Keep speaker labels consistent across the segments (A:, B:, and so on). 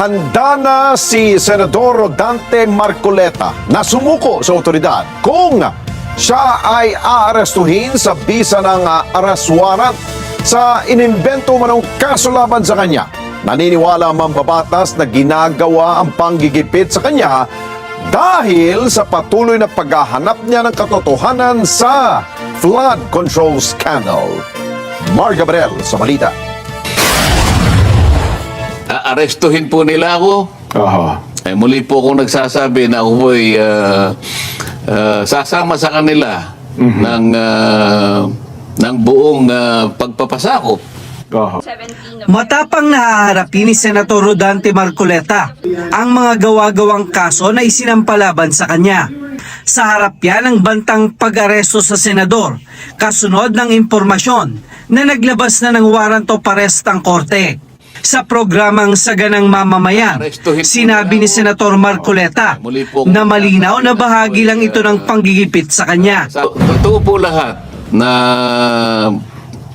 A: Handa na si Senador Dante Marcoleta na sumuko sa otoridad kung siya ay aarestuhin sa bisa ng arrest warrant sa inimbento manong kaso laban sa kanya. Naniniwala ang mambabatas na ginagawa ang panggigipit sa kanya dahil sa patuloy na paghahanap niya ng katotohanan sa flood control scandal. Mar Gabriel sa balita.
B: Aarestuhin po nila ako. Muli po akong nagsasabi na ako po'y sasama sa kanila ng buong pagpapasakop.
C: Matapang na haharapin ni Senator Dante Marcoleta ang mga gawa-gawang kaso na isinampalaban sa kanya. Sa harap yan ang bantang pag-aresto sa senador, kasunod ng impormasyon na naglabas na ng warrant of arrest ang korte. Sa programang Saganang Mamamayan, sinabi ni Senator Marcoleta na malinaw na bahagi lang ito ng panggigipit sa kanya.
B: Totoo po lahat na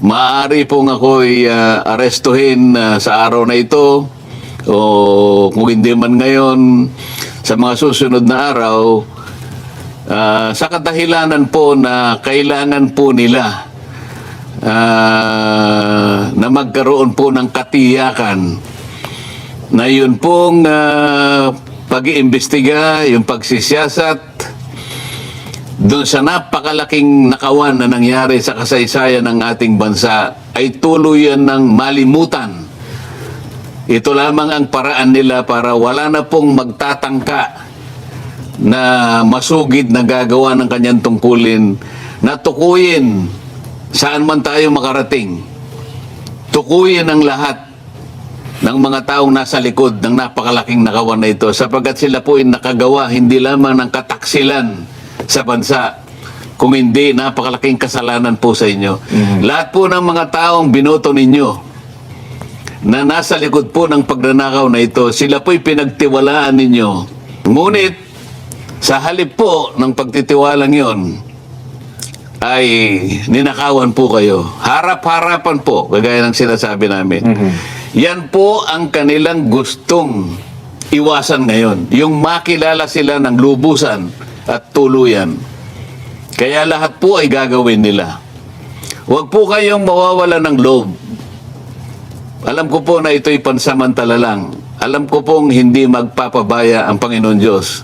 B: maaari pong ako'y arestuhin sa araw na ito o kung hindi man ngayon sa mga susunod na araw sa kadahilanan po na kailangan po nila na magkaroon po ng katiyakan na yun pong pag-iimbestiga, yung pagsisiyasat doon sa napakalaking nakawan na nangyari sa kasaysayan ng ating bansa ay tuluyan ng malimutan. Ito lamang ang paraan nila para wala na pong magtatangka na masugid na gagawa ng kanyang tungkulin na tukuyin saan man tayo makarating. Tukuyin ang lahat ng mga taong nasa likod ng napakalaking nakawan na ito sapagkat sila po ay nakagawa hindi lamang ng kataksilan sa bansa, kung hindi napakalaking kasalanan po sa inyo. Lahat po ng mga taong binoto ninyo na nasa likod po ng pagnanakaw na ito, sila po'y pinagtiwalaan ninyo. Ngunit, sa halip po ng pagtitiwalang yon, ay ninakawan po kayo. Harap-harapan po, kagaya ng sinasabi namin. Yan po ang kanilang gustong iwasan ngayon. Yung makilala sila ng lubusan at tuluyan. Kaya lahat po ay gagawin nila. Huwag po kayong mawawala ng loob. Alam ko po na ito'y pansamantala lang. Alam ko pong hindi magpapabaya ang Panginoon Diyos.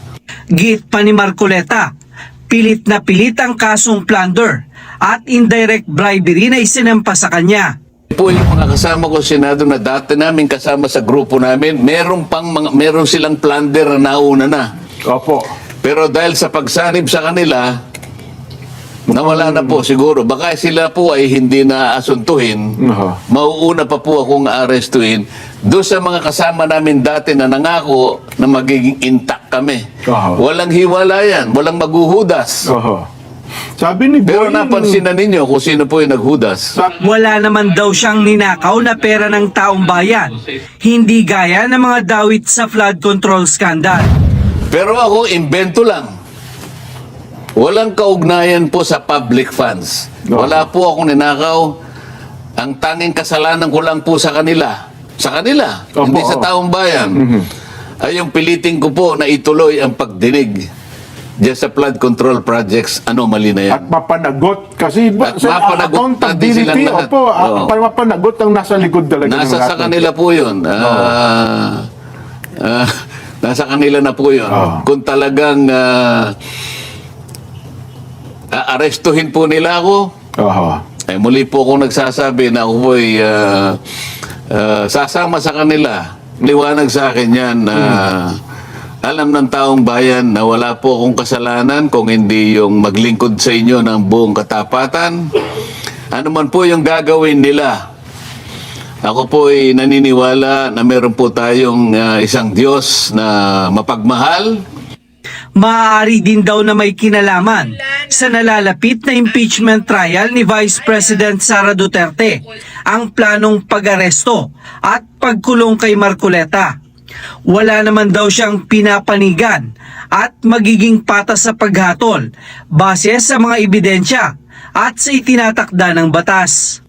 C: Git pa ni Marcoleta, pilit na pilit ang kasong plunder at indirect bribery na isinampa sa kanya.
B: Po yung mga kasama ko sa Senado na dati namin kasama sa grupo namin, meron silang plunder na nauna na.
A: Opo.
B: Pero dahil sa pagsanib sa kanila, nawala na po siguro. Baka sila po ay hindi na asuntuhin. Mauuna pa po akong arestuhin. Doon sa mga kasama namin dati na nangako na magiging intact kami. Walang hiwalayan, walang maghuhudas.
D: Sabi ni
B: Pero
D: Boy,
B: napansin na ninyo kung sino po yung naghudas.
C: Wala naman daw siyang ninakaw na pera ng taong bayan, hindi gaya ng mga dawit sa flood control scandal.
B: Pero ako, invento lang. Walang kaugnayan po sa public funds. Wala po akong ninakaw. Ang tanging kasalanan ko lang po sa kanila. Sa kanila, hindi sa taong bayan. Ay yung pilitin ko po na ituloy ang pagdinig diyan sa flood control projects, anomaly na yan.
D: at mapanagot kasi
B: At mapanagot pati silang lahat.
D: Mapanagot ang nasa likod talaga.
B: Nasa sa kanila po yun. Nasa kanila na po yun. Kung talagang arestuhin po nila ako, ay muli po akong nagsasabi na ako po'y sasama sa kanila. Liwanag sa akin yan na alam ng taong bayan na wala po akong kasalanan kung hindi yung maglingkod sa inyo ng buong katapatan. Ano man po yung gagawin nila. Ako po ay naniniwala na meron po tayong isang Diyos na mapagmahal.
C: Maaari din daw na may kinalaman sa nalalapit na impeachment trial ni Vice President Sara Duterte ang planong pag-aresto at pagkulong kay Marcoleta. Wala naman daw siyang pinapanigan at magiging patas sa paghatol base sa mga ebidensya at sa itinatakda ng batas.